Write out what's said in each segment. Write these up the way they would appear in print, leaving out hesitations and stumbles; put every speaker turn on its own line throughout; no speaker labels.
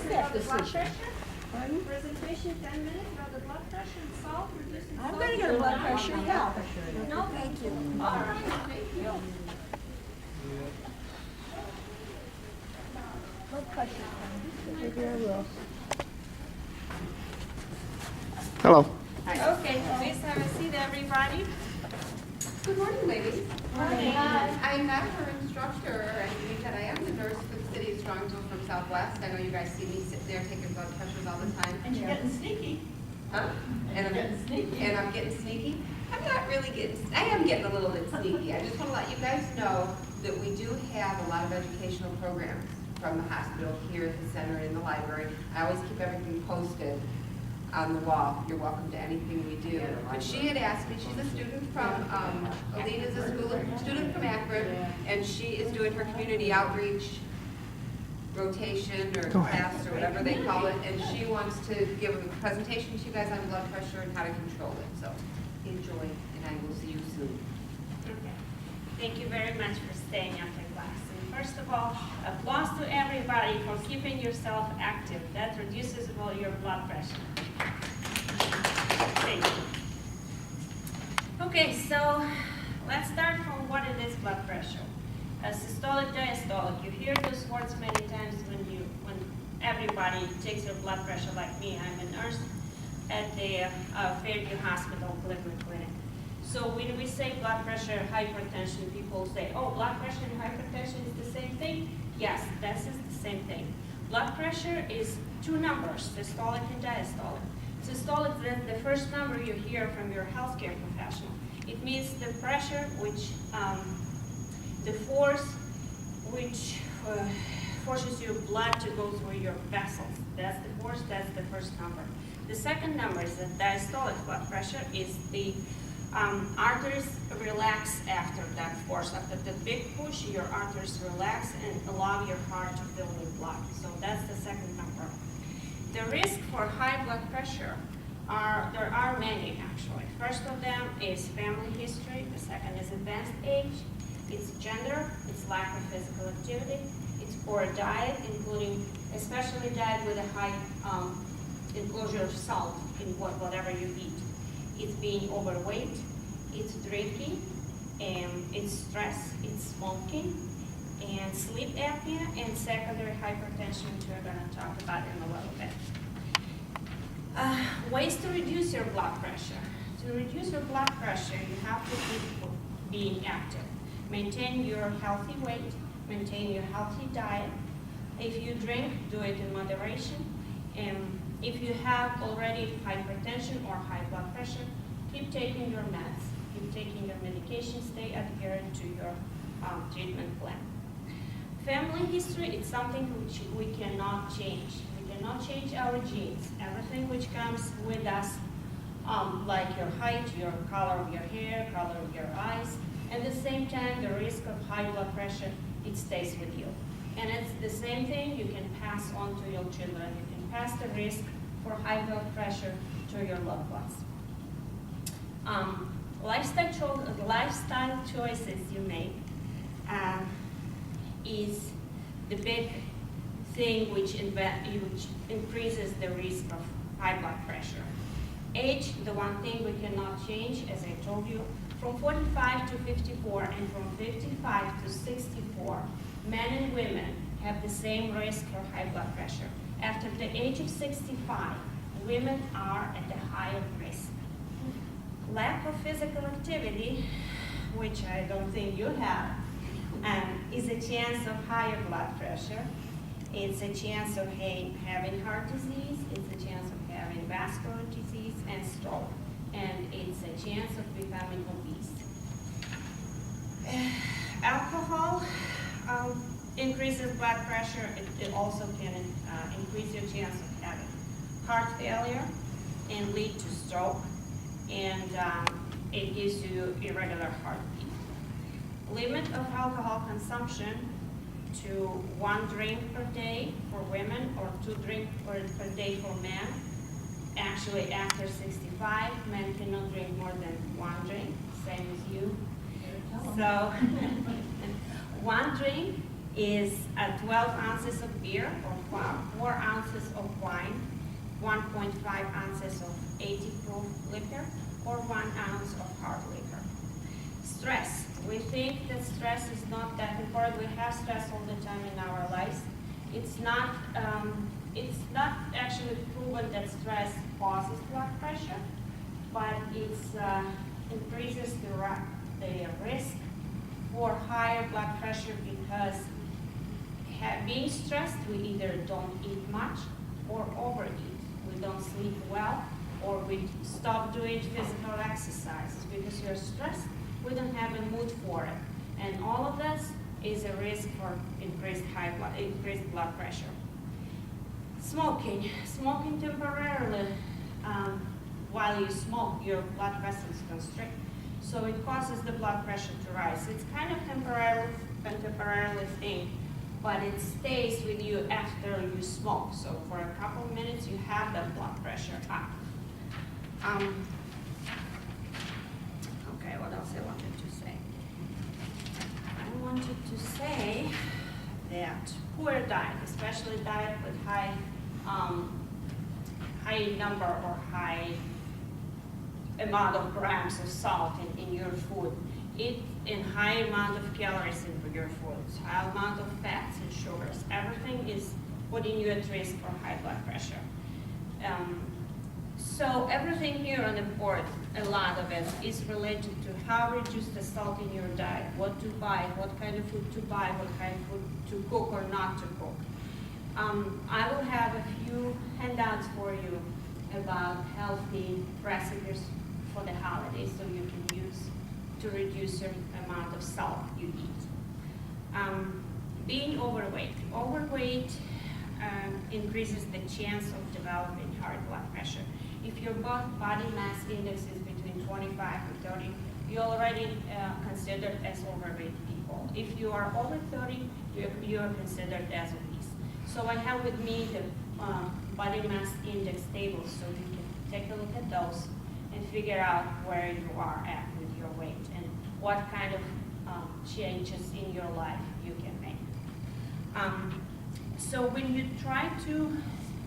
that decision? Pardon?
Presentation, 10 minutes about the blood pressure and salt, reducing
I'm
salt.
gonna get a blood pressure, yeah.
No, thank you. All right, thank you.
Blood pressure. Maybe I will.
Hello.
Okay, please have a seat, everybody.
Good morning, ladies.
Morning.
I'm not her instructor or anything, but I am the nurse for the city of Strongsville from Southwest. I know you guys see me sit there taking blood pressures all the time.
And you're getting sneaky.
Huh? And I'm getting sneaky. I'm not really getting, I am getting a little bit sneaky. I just want to let you guys know that we do have a lot of educational programs from the hospital here at the center in the library. I always keep everything posted on the wall. You're welcome to anything we do. But she had asked me, she's a student from, Alina's a student from Akron, and she is doing her community outreach rotation or class or whatever they call it, and she wants to give a presentation to you guys on blood pressure and how to control it. So enjoy, and I will see you soon.
Okay. Thank you very much for staying after class. And first of all, applause to everybody for keeping yourself active. That reduces your blood pressure. Thank you. Okay, so let's start from what it is blood pressure. Systolic, diastolic. You hear those words many times when everybody takes your blood pressure. Like me, I'm a nurse at the Fairview Hospital Cleveland Clinic. So when we say blood pressure, hypertension, people say, "Oh, blood pressure and hypertension is the same thing." Yes, that is the same thing. Blood pressure is two numbers, systolic and diastolic. Systolic is the first number you hear from your healthcare professional. It means the pressure, which the force which forces your blood to go through your vessels. That's the force, that's the first number. The second number is the diastolic blood pressure, is the arteries relax after that force. After the big push, your arteries relax and allow your heart to fill with blood. So that's the second number. The risk for high blood pressure there are many actually. First of them is family history. The second is advanced age. It's gender, it's lack of physical activity, it's poor diet, including especially diet with a high inclusion of salt in whatever you eat. It's being overweight, it's drinking, and it's stress, it's smoking, and sleep apnea, and secondary hypertension, which we're going to talk about in a little bit. Ways to reduce your blood pressure. To reduce your blood pressure, you have to keep being active. Maintain your healthy weight, maintain your healthy diet. If you drink, do it in moderation. And if you have already hypertension or high blood pressure, keep taking your meds, keep taking your medication, stay adherent to your treatment plan. Family history is something which we cannot change. We cannot change our genes. Everything which comes with us, like your height, your color of your hair, color of your eyes, at the same time, the risk of high blood pressure, it stays with you. And it's the same thing you can pass on to your children. You can pass the risk for high blood pressure to your loved ones. Lifestyle choices you make is the big thing which increases the risk of high blood pressure. Age, the one thing we cannot change, as I told you, from 45 to 54 and from 55 to 64, men and women have the same risk for high blood pressure. After the age of 65, women are at a higher risk. Lack of physical activity, which I don't think you have, is a chance of higher blood pressure. It's a chance of having heart disease, it's a chance of having vascular disease and stroke, and it's a chance of becoming obese. Alcohol increases blood pressure. It also can increase your chance of having heart failure and lead to stroke, and it gives you irregular heartbeat. Limit of alcohol consumption to 1 drink per day for women or 2 drinks per day for men. Actually, after 65, men cannot drink more than 1 drink, same as you. So 1 drink is 12 ounces of beer or 4 ounces of wine, 1.5 ounces of 80 proof liquor, or 1 ounce of hard liquor. Stress. We think that stress is not that important. We have stress all the time in our lives. It's not actually proven that stress causes blood pressure, but it increases the risk for higher blood pressure because being stressed, we either don't eat much or overeat. We don't sleep well, or we stop doing physical exercises because you're stressed. We don't have a mood for it. And all of this is a risk for increased blood pressure. Smoking. Smoking temporarily, while you smoke, your blood vessels constrict. So it causes the blood pressure to rise. It's kind of temporarily thing, but it stays with you after you smoke. So for a couple of minutes, you have that blood pressure up. Okay, what else I wanted to say? I wanted to say that poor diet, especially diet with high number or high amount of grams of salt in your food, eat in high amount of calories in your food, high amount of fats and sugars. Everything is putting you at risk for high blood pressure. So everything here on the board, a lot of it, is related to how to reduce the salt in your diet, what to buy, what kind of food to buy, what kind of food to cook or not to cook. I will have a few handouts for you about healthy recipes for the holidays so you can use to reduce your amount of salt you eat. Being overweight. Overweight increases the chance of developing high blood pressure. If your body mass index is between 25 and 30, you're already considered as overweight people. If you are over 30, you are considered as obese. So I have with me the body mass index table so you can take a look at those and figure out where you are at with your weight and what kind of changes in your life you can make. So when you try to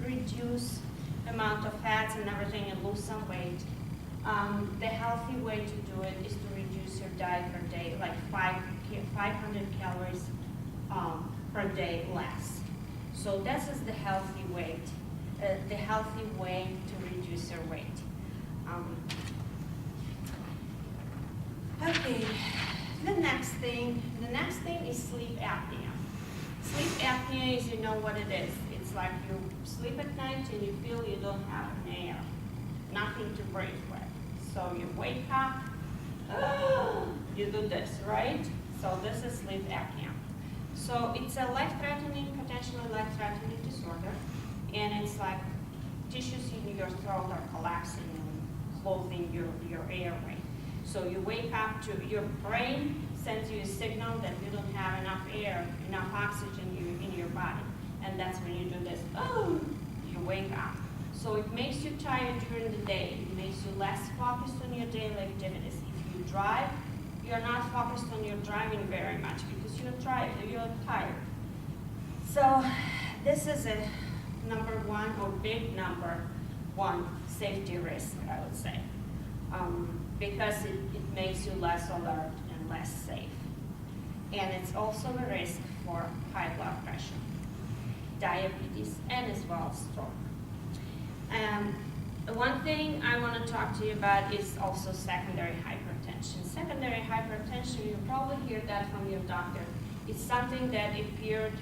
reduce amount of fats and everything and lose some weight, the healthy way to do it is to reduce your diet per day, like 500 calories per day less. So this is the healthy way to reduce your weight. Okay, the next thing is sleep apnea. Sleep apnea is, you know what it is. It's like you sleep at night and you feel you don't have an air, nothing to breathe with. So you wake up, you do this, right? So this is sleep apnea. So it's a potentially life-threatening disorder, and it's like tissues in your throat are collapsing and closing your airway. So you wake up to your brain sends you a signal that you don't have enough air, enough oxygen in your body. And that's when you do this, you wake up. So it makes you tired during the day. It makes you less focused on your daily activities. If you drive, you're not focused on your driving very much because you're tired. So this is a big number one safety risk, I would say, because it makes you less alert and less safe. And it's also a risk for high blood pressure, diabetes, and as well as stroke. One thing I want to talk to you about is also secondary hypertension. Secondary hypertension, you probably hear that from your doctor. It's something that appeared,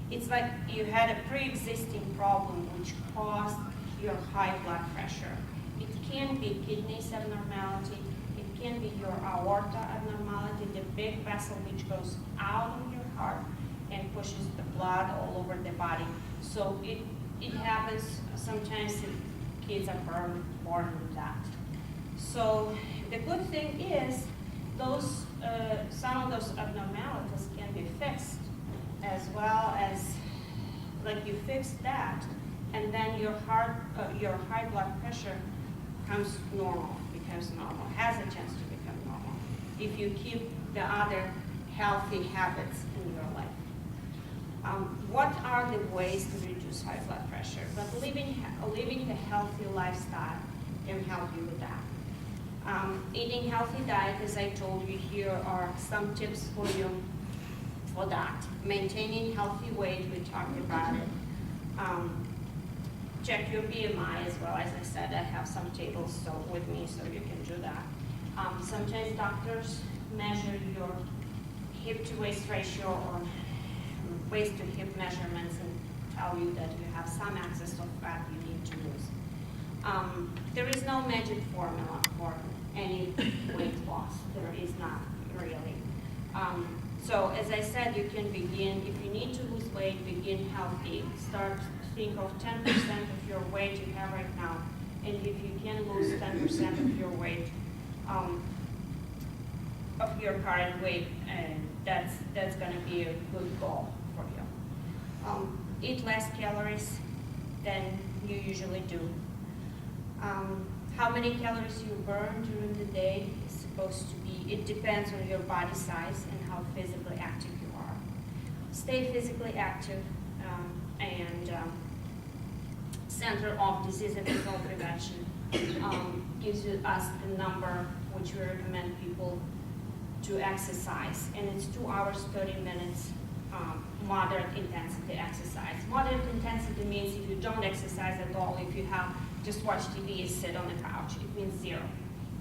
it's like you had a pre-existing problem which caused your high blood pressure. It can be kidneys abnormality, it can be your aorta abnormality, the big vessel which goes out of your heart and pushes the blood all over the body. So it happens sometimes if kids are born with that. So the good thing is some of those abnormalities can be fixed, as well as like you fix that, and then your high blood pressure becomes normal, has a chance to become normal. If you keep the other healthy habits in your life. What are the ways to reduce high blood pressure? But living a healthy lifestyle can help you with that. Eating healthy diet, as I told you, here are some tips for you for that. Maintaining healthy weight, we talked about it. Check your BMI as well. As I said, I have some tables with me, so you can do that. Sometimes doctors measure your hip to waist ratio or waist to hip measurements and tell you that you have some excess of fat you need to lose. There is no magic formula for any weight loss. There is not really. So as I said, you can begin, if you need to lose weight, begin healthy. Start, think of 10% of your weight you have right now. And if you can lose 10% of your weight, of your current weight, that's gonna be a good goal for you. Eat less calories than you usually do. How many calories you burn during the day is supposed to be, it depends on your body size and how physically active you are. Stay physically active, and Center of Disease and Control Prevention gives us the number which we recommend people to exercise, and it's 2 hours, 30 minutes, moderate intensity exercise. Moderate intensity means if you don't exercise at all, if you have just watch TV and sit on the couch, it means 0.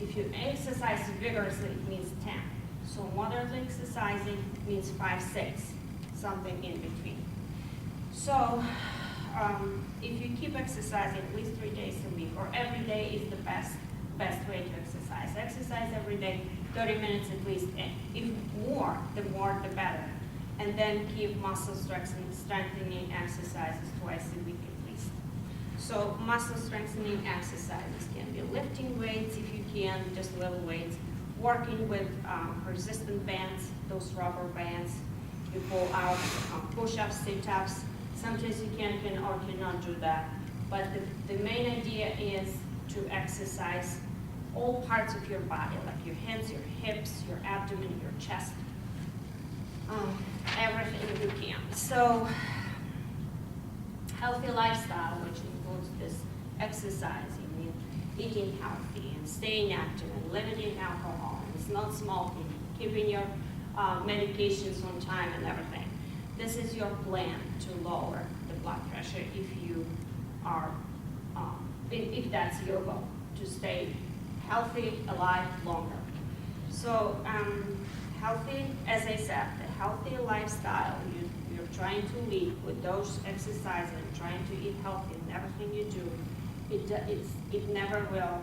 If you exercise vigorously, it means 10. So moderately exercising means 5, 6, something in between. So if you keep exercising at least 3 days a week, or every day is the best way to exercise. Exercise every day, 30 minutes at least, and if more, the better. And then keep muscle strengthening exercises twice a week at least. So muscle strengthening exercises can be lifting weights if you can, just little weights, working with resistant bands, those rubber bands. You pull out push-ups, sit-ups. Sometimes you can or cannot do that. But the main idea is to exercise all parts of your body, like your hands, your hips, your abdomen, your chest, everything you can. So, healthy lifestyle, which includes this exercising, and eating healthy, and staying active, and limiting alcohol, and it's not smoking, keeping your medications on time and everything. This is your plan to lower the blood pressure if you are, if that's your goal, to stay healthy, alive longer. So healthy, as I said, the healthy lifestyle you're trying to lead with those exercises and trying to eat healthy in everything you do, it never will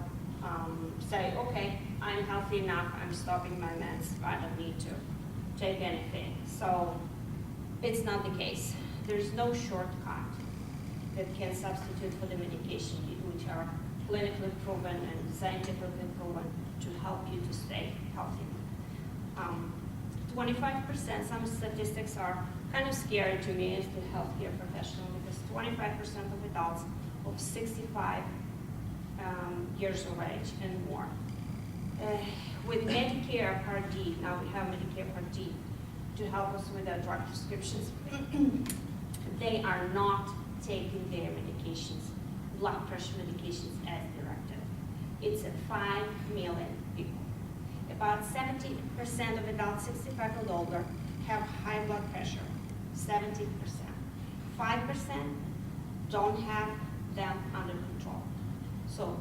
say, okay, I'm healthy enough, I'm stopping my meds, I don't need to take anything. So it's not the case. There's no shortcut that can substitute for the medication, which are clinically proven and scientifically proven to help you to stay healthy. 25%, some statistics are kind of scary to me as the healthcare professional, because 25% of adults of 65 years of age and more. With Medicare Part D, now we have Medicare Part D to help us with our drug prescriptions, they are not taking their medications, blood pressure medications as directed. It's 5 million people. About 70% of adults 65 and older have high blood pressure, 70%. 5% don't have them under control. So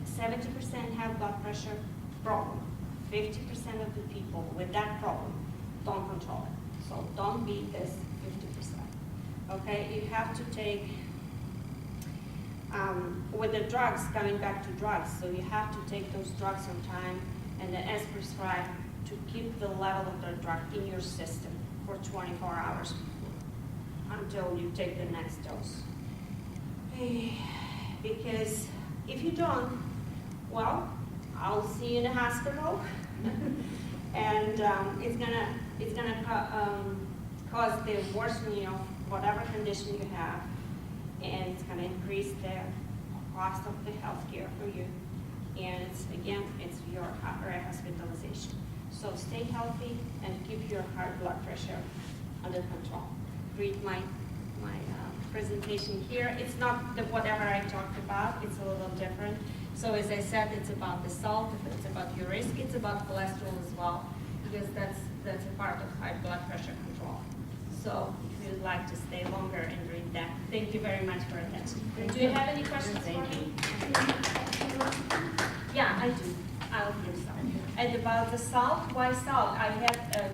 70% have blood pressure problem. 50% of the people with that problem don't control it. So don't beat this 50%. Okay, you have to take, with the drugs, coming back to drugs, so you have to take those drugs on time and as prescribed to keep the level of the drug in your system for 24 hours until you take the next dose. Because if you don't, well, I'll see you in the hospital, and it's gonna cause the worsening of whatever condition you have, and it's gonna increase the cost of the health care for you. And it's, again, it's your hospitalization. So stay healthy and keep your heart blood pressure under control. Read my presentation here. It's not the whatever I talked about, it's a little different. So as I said, it's about the salt, it's about your risk, it's about cholesterol as well, because that's a part of high blood pressure control. So if you'd like to stay longer and read that, thank you very much for attention. Do you have any questions for me? Yeah, I do. I'll give some. And about the salt, why salt? I had